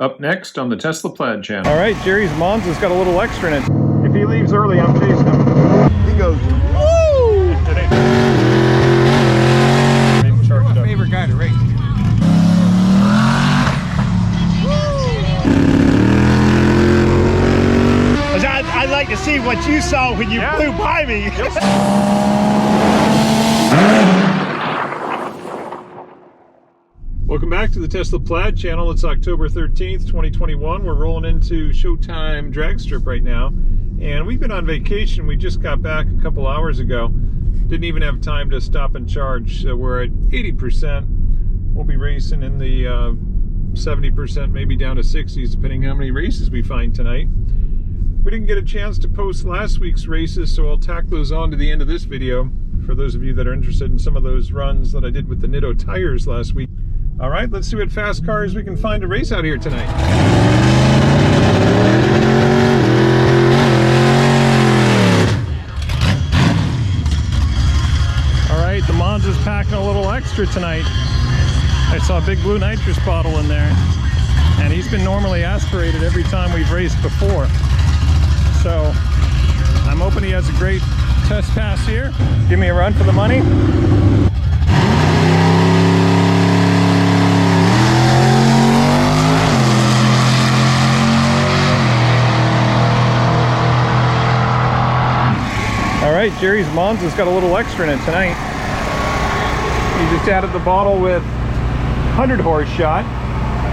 Up next on the Tesla Plaid channel. All right, Jerry's Monza's got a little extra in it. If he leaves early, I'm chasing him. He goes, woo! My favorite guy to race. I'd like to see what you saw when you flew by me. Welcome back to the Tesla Plaid channel. It's October 13th, 2021. We're rolling into Showtime Dragstrip right now. And we've been on vacation. We just got back a couple hours ago. Didn't even have time to stop and charge. So we're at 80%. We'll be racing in the 70%, maybe down to 60s, depending on how many races we find tonight. We didn't get a chance to post last week's races, so I'll tack those on to the end of this video for those of you that are interested in some of those runs that I did with the Nitto tires last week. All right, let's see what fast cars we can find to race out here tonight. All right, the Monza's packing a little extra tonight. I saw a big blue nitrous bottle in there, and he's been normally aspirated every time we've raced before. So I'm hoping he has a great test pass here. Give me a run for the money. All right, Jerry's Monza's got a little extra in it tonight. He just added the bottle with 100 horse shot.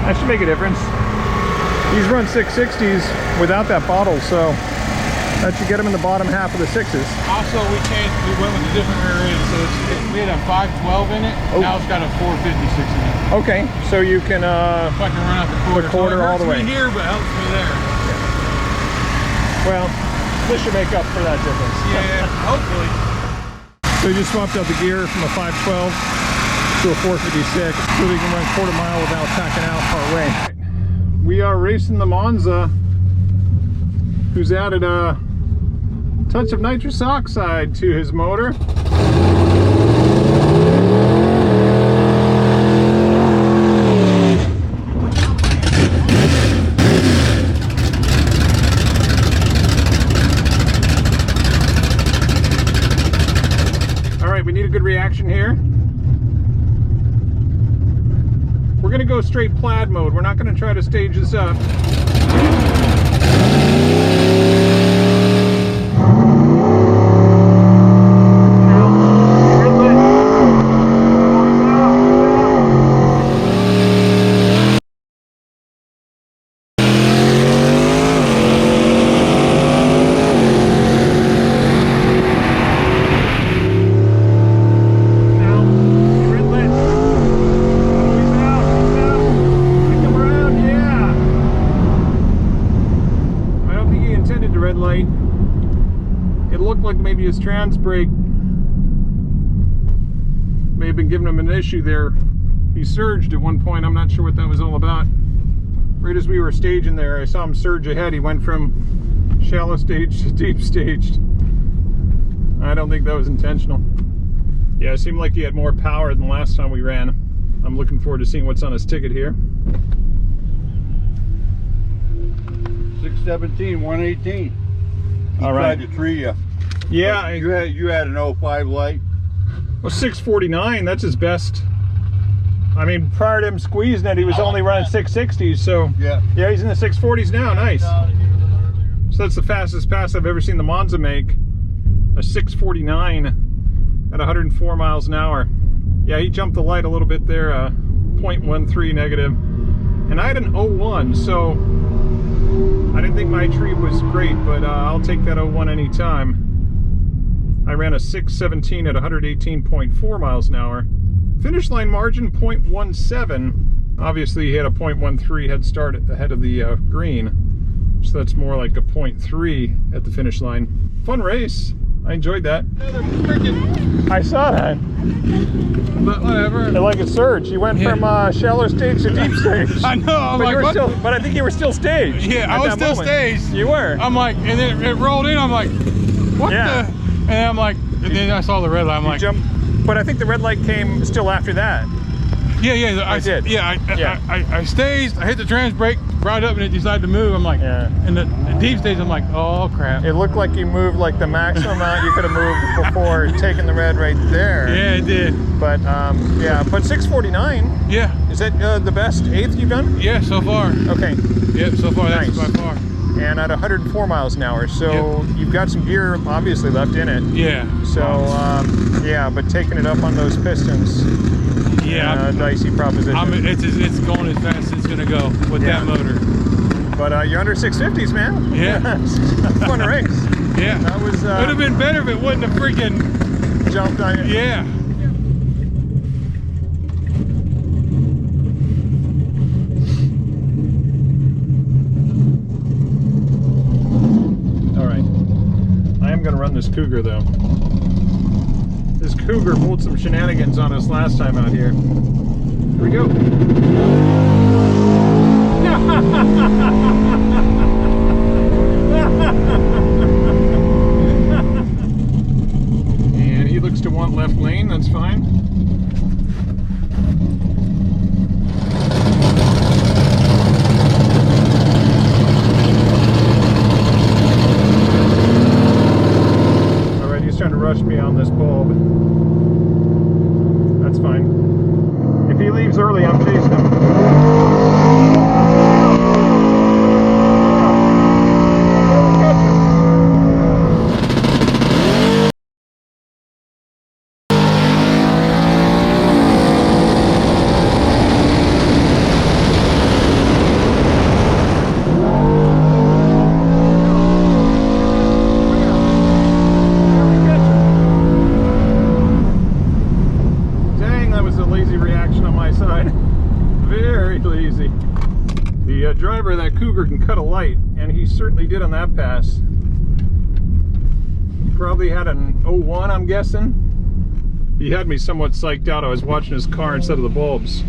That should make a difference. He's run 660s without that bottle, so that should get him in the bottom half of the sixes. Also, we went with a different rear end, so we had a 512 in it. Oh. Now it's got a 456 in it. Okay, so you can if I can run out the quarter all the way. Me here, but helps me there. Well, this should make up for that difference. Yeah, hopefully. So we just swapped out the gear from a 512 to a 456, so we can run quarter mile without tacking out part way. We are racing the Monza, who's added a touch of nitrous oxide to his motor. All right, we need a good reaction here. We're going to go straight plaid mode. We're not going to try to stage this up. Maybe his trans brake may have been giving him an issue there. He surged at one point. I'm not sure what that was all about. Right as we were staging there, I saw him surge ahead. He went from shallow stage to deep staged. I don't think that was intentional. Yeah, it seemed like he had more power than last time we ran. I'm looking forward to seeing what's on his ticket here. 617, 118. All right. Tried to tree you. Yeah, you had an 05 light. Well, 649, that's his best. I mean, prior to him squeezing it, he was only running 660s, so yeah, he's in the 640s now. Nice. So that's the fastest pass I've ever seen the Monza make. A 649 at 104 miles an hour. Yeah, he jumped the light a little bit there, 0.13 negative. And I had an 01, so I didn't think my tree was great, but I'll take that 01 anytime. I ran a 617 at 118.4 miles an hour. Finish line margin 0.17. Obviously he had a 0.13 head start ahead of the green, so that's more like a 0.3 at the finish line. Fun race. I enjoyed that. I saw that. But whatever. Like a surge. You went from shallow stage to deep stage. I know. I'm but like, what? But I think you were still staged. Yeah, I was still staged. You were. I'm like, and then it rolled in. I'm like, what the? And I'm like, and then I saw the red light. I'm like, jumped, but I think the red light came still after that. Yeah, I did. I staged, I hit the trans brake, brought it up, and it decided to move. I'm like, in the deep stage, I'm like, oh crap. It looked like you moved like the maximum amount you could have moved before taking the red right there. Yeah, it did. But yeah, but 649. Yeah. Is that the best eighth you've done? Yeah, so far. Okay. Yep, so far, Nice. that's by far. And at 104 miles an hour, so you've got some gear obviously left in it. Yeah. So yeah, but taking it up on those pistons, dicey proposition. It's going as fast as it's gonna go with that motor. But you're under 650s, man. Yeah. Fun to race. Yeah. That was. Would have been better if it wouldn't have freaking jumped on you. Yeah. Gonna run this Cougar though. This Cougar pulled some shenanigans on us last time out here. Here we go. And he looks to want left lane, that's fine. Trying to rush me on this bulb. That's fine. If he leaves early, I'm chasing him. Driver of that Cougar can cut a light, and he certainly did on that pass. Probably had an 01, I'm guessing. He had me somewhat psyched out. I was watching his car instead of the bulbs.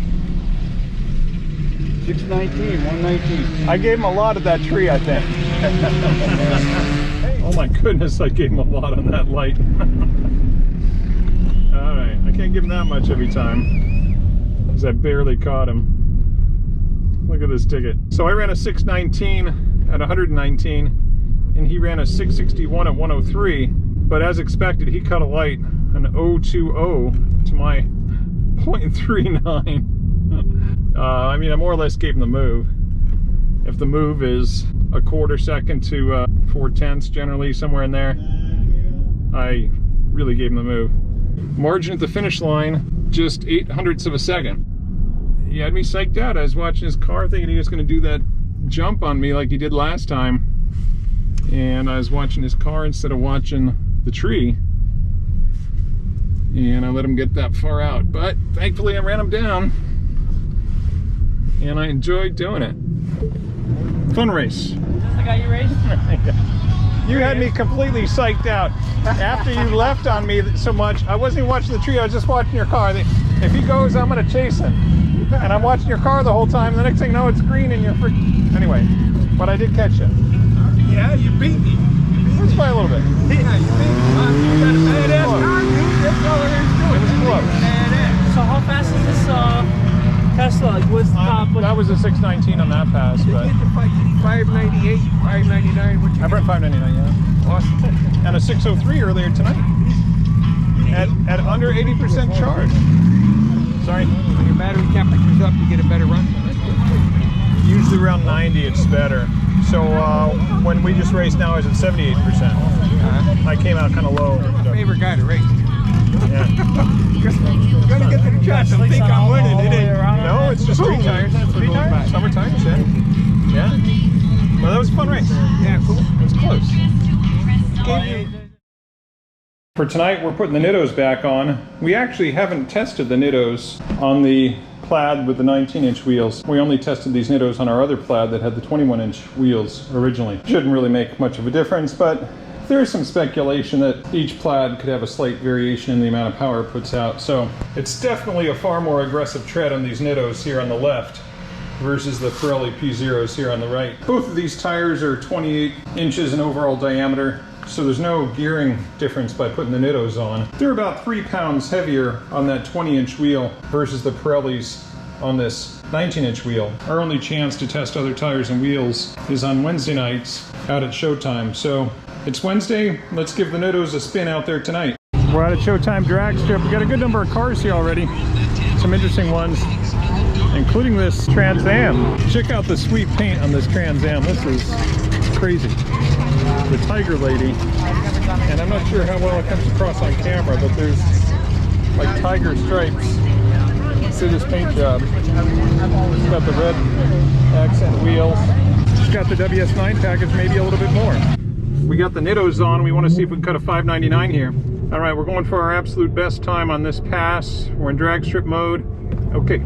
619, 119. I gave him a lot of that tree, I think. Oh my goodness, I gave him a lot on that light. Alright, I can't give him that much every time, because I barely caught him. Look at this ticket. So I ran a 619 at 119, and he ran a 661 at 103. But as expected, he cut a light, an 020 to my 0.39. I mean, I more or less gave him the move. If the move is a quarter second to 4/10 generally, somewhere in there, I really gave him the move. Margin at the finish line, just 0.08 of a second. He had me psyched out. I was watching his car thinking he was going to do that jump on me like he did last time. And I was watching his car instead of watching the tree. And I let him get that far out. But thankfully I ran him down. And I enjoyed doing it. Fun race. Is this the guy you raced? You had me completely psyched out. After you left on me so much, I wasn't even watching the tree, I was just watching your car. If he goes, I'm going to chase him. And I'm watching your car the whole time, and the next thing you know, it's green and you're freaking... Anyway, but I did catch you. Yeah, you beat me. Let's play a little bit. Yeah, you beat me. You got a badass car, dude. That's all there is to it. It was close. Badass. So how fast is this Tesla? Like, what's the top? That was a 619 on that pass, but... 598, 599. What you I brought 599, yeah. Awesome. And a 603 earlier tonight. At under 80% charge. Sorry. When your battery temperature's up, you get a better run. Usually around 90, it's better. So when we just raced now, it's at 78%. I came out kind of low. Favorite guy to race. Yeah. You're gonna get to the track and think I'm winning. It ain't. No, it's just street tires. Street tires. Summer tires, yeah. Well, that was a fun race. Yeah, cool. It was close. For tonight, we're putting the Nittos back on. We actually haven't tested the Nittos on the Plaid with the 19-inch wheels. We only tested these Nittos on our other Plaid that had the 21-inch wheels originally. Shouldn't really make much of a difference, but there is some speculation that each Plaid could have a slight variation in the amount of power it puts out. So it's definitely a far more aggressive tread on these Nittos here on the left versus the Pirelli P Zeros here on the right. Both of these tires are 28 inches in overall diameter. so there's no gearing difference by putting the Nittos on. They're about 3 pounds heavier on that 20-inch wheel versus the Pirellis on this 19-inch wheel. Our only chance to test other tires and wheels is on Wednesday nights out at Showtime. So it's Wednesday, let's give the Nittos a spin out there tonight. We're at Showtime Dragstrip. We got a good number of cars here already. Some interesting ones, including this Trans Am. Check out the sweet paint on this Trans Am. This is crazy. The Tiger Lady. And I'm not sure how well it comes across on camera, but there's like tiger stripes. See this paint job. It's got the red accent wheels. It's got the WS9 package, maybe a little bit more. We got the Nittos on. We want to see if we can cut a 599 here. All right, we're going for our absolute best time on this pass. We're in drag strip mode. Okay,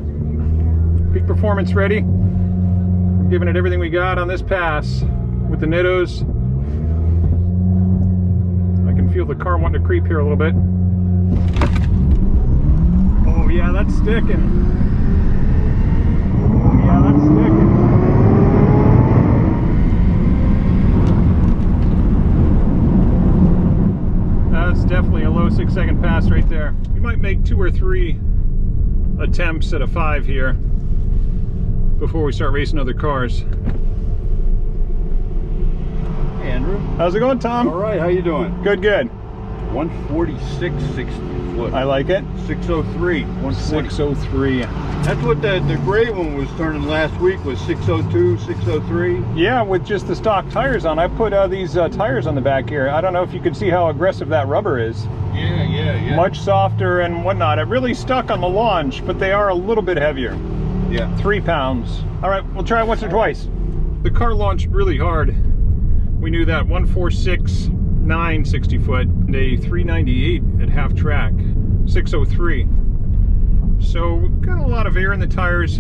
peak performance ready. We're giving it everything we got on this pass with the Nittos. I can feel the car wanting to creep here a little bit. Oh yeah, that's sticking. Oh yeah, that's sticking. That's definitely a low 6-second pass right there. You might make 2 or 3 attempts at a 5 here before we start racing other cars. Hey Andrew. How's it going, Tom? All right, how you doing? Good, good. 146, 60 foot. I like it. 603, 140. 603. That's what the gray one was turning last week, was 602, 603. Yeah, with just the stock tires on. I put these tires on the back here. I don't know if you can see how aggressive that rubber is. Yeah. Much softer and whatnot. It really stuck on the launch, but they are a little bit heavier. Yeah. 3 pounds. All right, we'll try it once or twice. The car launched really hard. We knew that. 146, 960 foot, and a 398 at half track, 603. So we've got a lot of air in the tires.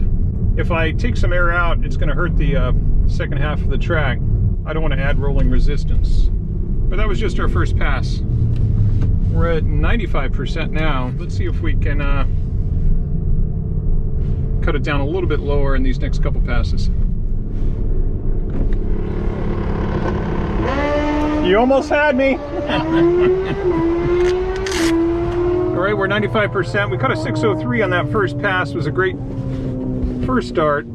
If I take some air out, it's going to hurt the second half of the track. I don't want to add rolling resistance. But that was just our first pass. We're at 95% now. Let's see if we can cut it down a little bit lower in these next couple passes. You almost had me. All right, we're 95%. We cut a 603 on that first pass. It was a great first start.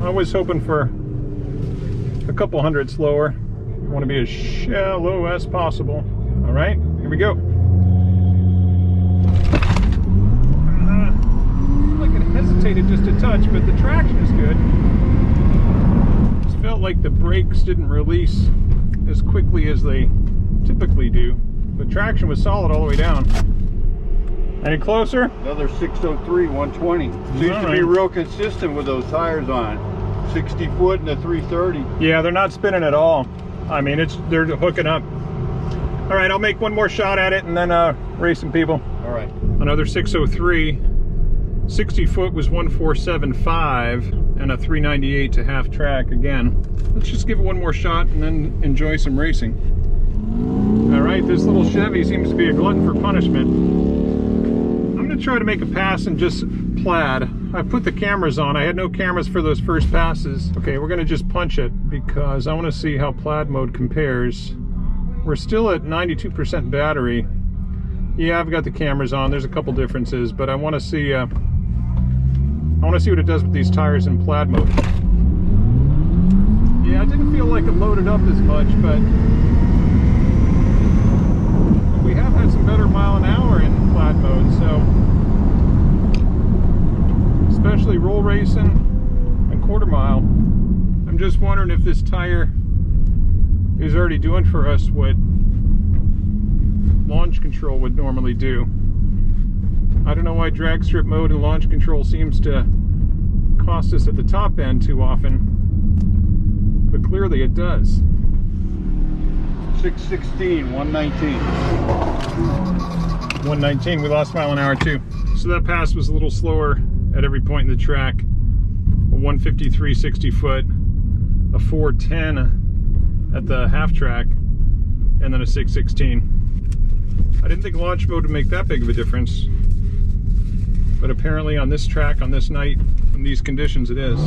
I was hoping for a couple hundredths lower. I want to be as shallow as possible. All right, here we go. Like it hesitated just a touch, but the traction is good. Just felt like the brakes didn't release as quickly as they typically do. The traction was solid all the way down. Any closer? Another 603, 120. Seems to be real consistent with those tires on it. 60 foot and a 330. Yeah, they're not spinning at all. I mean, they're hooking up. All right, I'll make one more shot at it and then race some people. All right. Another 603. 60 foot was 1475 and a 398 to half track again. Let's just give it one more shot and then enjoy some racing. All right, this little Chevy seems to be a glutton for punishment. I'm gonna try to make a pass in just Plaid. I put the cameras on. I had no cameras for those first passes. Okay, we're gonna just punch it because I wanna see how Plaid mode compares. We're still at 92% battery. Yeah, I've got the cameras on. There's a couple differences, but I wanna see what it does with these tires in Plaid mode. Yeah, it didn't feel like it loaded up as much, but we have had some better mile an hour in Plaid mode, so especially roll racing and quarter mile. I'm just wondering if this tire is already doing for us what launch control would normally do. I don't know why drag strip mode and launch control seems to cost us at the top end too often, but clearly it does. 616, 119. 119, we lost mile an hour too. So that pass was a little slower at every point in the track. A 153 60 foot, a 410 at the half track, and then a 616. I didn't think launch mode would make that big of a difference, but apparently on this track, on this night, in these conditions, it is.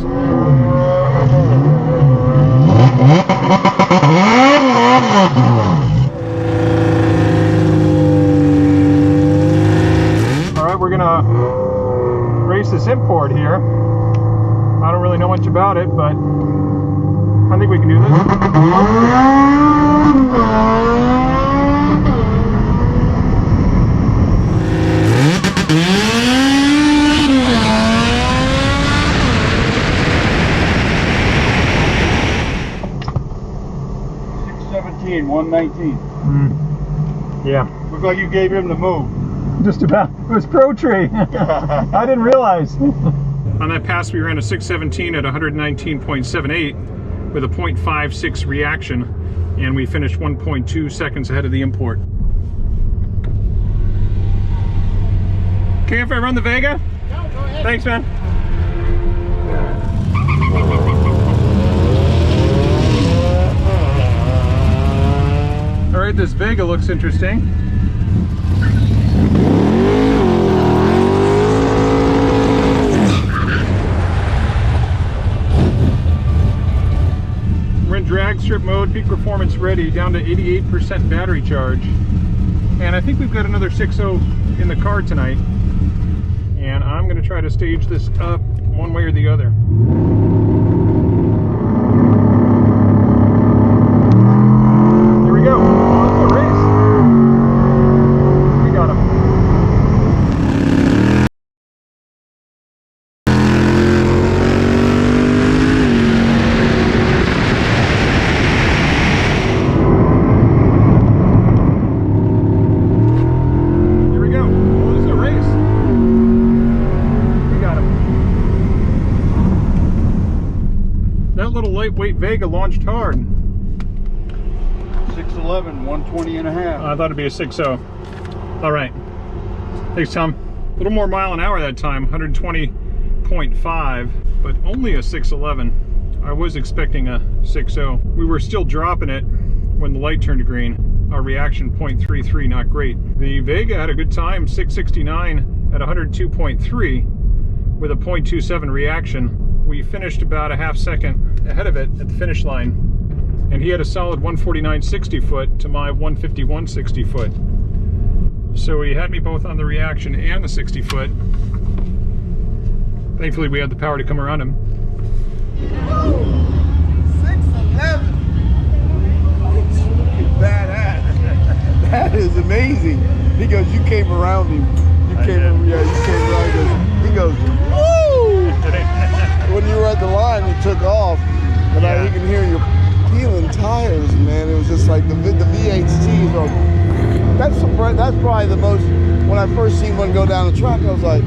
can do $617, $119. Yeah. Looked like you gave him the move. Just about. It was Pro Tree. I didn't realize. On that pass, we ran a 617 at 119.78 with a 0.56 reaction, and we finished 1.2 seconds ahead of the import. Okay, if I run the Vega? No, go ahead. Thanks, man. All right, this Vega looks interesting. We're in drag strip mode, peak performance ready, down to 88% battery charge. And I think we've got another 6.0 in the car tonight. And I'm gonna try to stage this up one way or the other. Here we go. Oh, it's a race. We got him. Here we go. Oh, this is a race. We got him. That little lightweight Vega launched hard. 611, 120 and a half. I thought it'd be a 6.0. All right. Thanks, Tom. A little more mile an hour that time, 120.5, but only a 611. I was expecting a 6.0. We were still dropping it when the light turned green. Our reaction 0.33, not great. The Vega had a good time, 669 at 102.3 with a 0.27 reaction. We finished about a half second ahead of it at the finish line. And he had a solid 149.60 foot to my 151.60 foot. So he had me both on the reaction and the 60 foot. Thankfully we had the power to come around him. 611. Badass. That is amazing. He goes, you came around him. You came around him. He goes, woo! When you were at the line, you took off. And Yeah. you can hear you peeling tires, man. It was just like the VHTs are. That's probably the most. When I first seen one go down the track, I was like,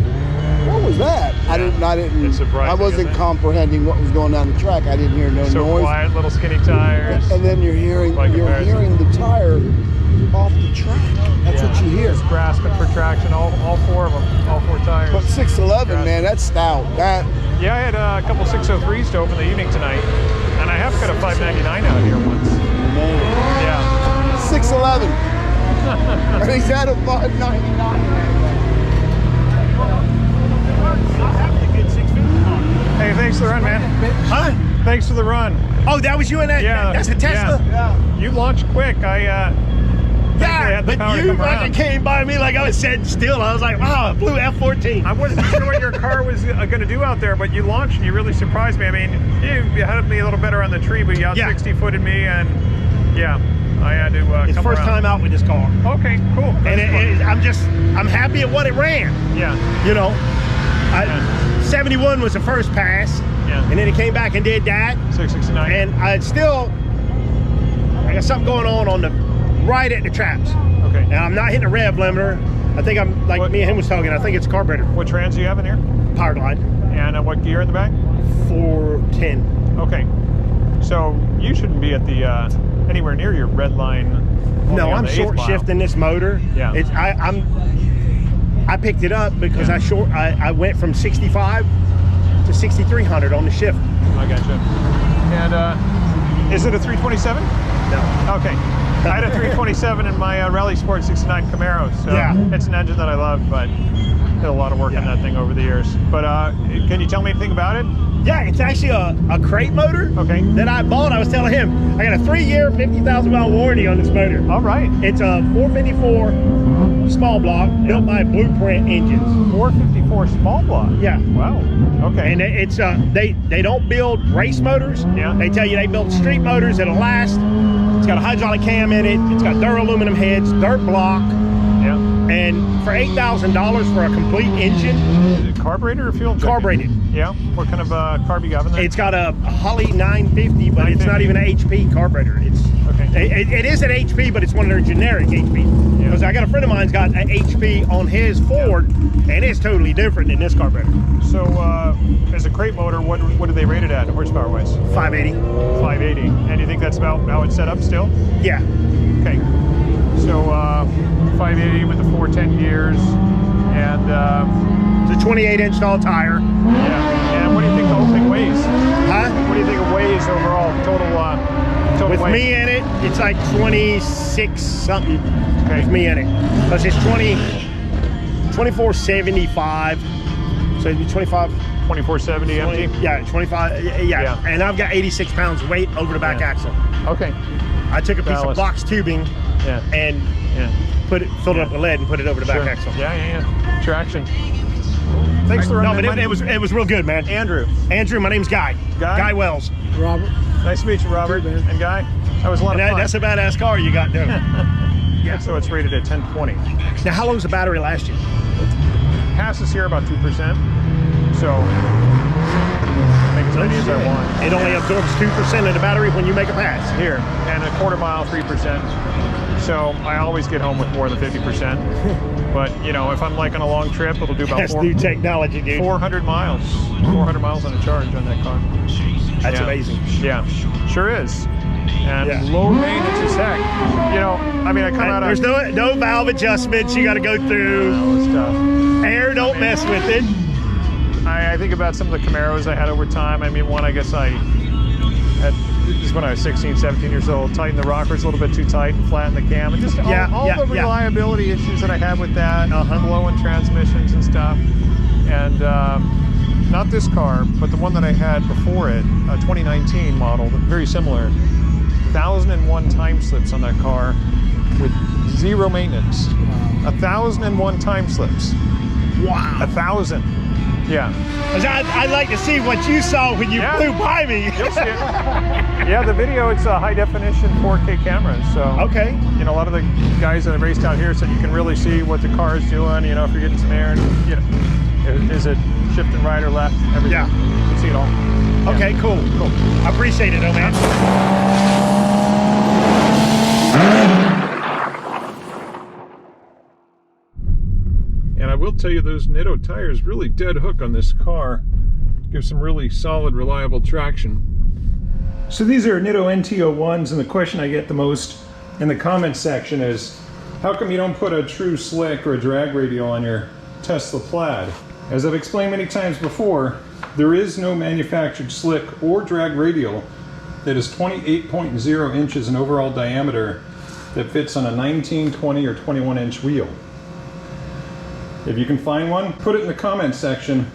"What was that?" I didn't. It's surprising, I wasn't isn't it? comprehending what was going down the track. I didn't hear no So noise. quiet, little skinny tires. And then you're hearing By comparison. hearing the tire off the track. That's what you hear. Just grasping for traction, all four of them, all four tires. But 611, man, that's stout. That Yeah, I had a couple 603s to open the evening tonight, and I have got a 599 out here once. Yeah. 611. And he's at a 599. Hey, thanks for the run, man. Huh? Thanks for the run. Oh, that was you in that? Yeah. That's a Tesla? Yeah. You launched quick. Yeah, but you fucking came by me like I was sitting still. I was like, wow, blue F14. I wasn't sure what your car was going to do out there, but you launched and you really surprised me. I mean, you had me a little better on the tree, but you out 60-footed me, and yeah, I had to It's come first around. time out with this car. Okay, cool. And I'm happy at what it ran. Yeah. You know, 71 was the first pass. Yeah. And then it came back and did that. 669. And I got something going on the right at the traps. Okay. And I'm not hitting a rev limiter. I think I'm, like me and him was talking, I think it's carburetor. What trans do you have in here? Power glide. And what gear in the back? 410. Okay. So you shouldn't be at the anywhere near your red line. No, I'm short shifting this motor. Yeah. I picked it up because I went from 65 to 6300 on the shift. I gotcha. And is it a 327? No. Okay. I had a 327 in my Rally Sport 69 Camaro, so Yeah. it's an engine that I love, but did a lot of work on that thing over the years. But can you tell me anything about it? Yeah, it's actually a crate motor. Okay. That I bought. I was telling him I got a 3-year, 50,000 mile warranty on this motor. All right. It's a 454 small block built by Blueprint Engines. 454 small block. Yeah. Wow. Okay. And it's they don't build race motors. Yeah. They tell you they build street motors that'll last. It's got a hydraulic cam in it. It's got duraluminum heads, dirt block. Yeah. And for $8,000 for a complete engine. Is it carburetor or fuel injected? Carbureted. Yeah. What kind of carb you got in there? It's got a Holley 950, but it's not even an HP carburetor. It's okay. It is an HP, but it's one of their generic HP. Because I got a friend of mine's got an HP on his Ford, and it's totally different than this carburetor. So, as a crate motor, what do they rate it at horsepower wise? 580. 580. And you think that's about how it's set up still? Yeah. Okay. So 580 with the 410 gears, and it's a 28-inch tall tire. yeah. And what do you think the whole thing weighs? Huh? What do you think it weighs overall? Total With weight? me in it, it's like 26 something. Okay. With me in it, because it's 2475. So it'd be 25. 2470 empty. Yeah, 25. Yeah. And I've got 86 pounds weight over the back axle. Okay. I took a piece of box tubing and filled it up with lead and put it over the back axle. Yeah. Traction. Thanks for running. No, but it was real good, man. Andrew, my name's Guy. Guy Wells. Robert. nice to meet you, Robert and Guy. That was a lot of fun. That's a badass car you got there. Yeah. So it's rated at 1020. Now, how long does the battery last you? Passes here about 2%. So make as many as I want. It only absorbs 2% of the battery when you make a pass. Here, and a quarter mile, 3%. So I always get home with more than 50%. But you know, if I'm like on a long trip, it'll do about That's new technology, dude. 400 miles. 400 miles on a charge on that car. That's amazing. Yeah, sure is. And low maintenance as heck. You know, I mean, I come out of... There's no valve adjustments you got to go through. No, it's tough. Air don't mess with it. I think about some of the Camaros I had over time. I mean, one I guess I had, this is when I was 16, 17 years old, tightened the rockers a little bit too tight and flattened the cam. And just all the reliability issues that I had with that, blowing transmissions and stuff. And not this car, but the one that I had before it, a 2019 model, very similar. 1,001 time slips on that car with zero maintenance. 1,001 time slips. Wow. 1,000. Yeah. I'd like to see what you saw when you flew by me. You'll see it. Yeah, the video, it's a high definition 4K camera. So, okay. You know, a lot of the guys that have raced out here said you can really see what the car is doing, you know, if you're getting some air, and, you know, is it shifting right or left, everything. Yeah. You can see it all. Okay, cool. I appreciate it, man. And I will tell you, those Nitto tires really dead hook on this car. Give some really solid, reliable traction. So these are Nitto NT01s, and the question I get the most in the comments section is, how come you don't put a true slick or a drag radial on your Tesla Plaid? As I've explained many times before, there is no manufactured slick or drag radial that is 28.0 inches in overall diameter that fits on a 19, 20, or 21 inch wheel. If you can find one, put it in the comments section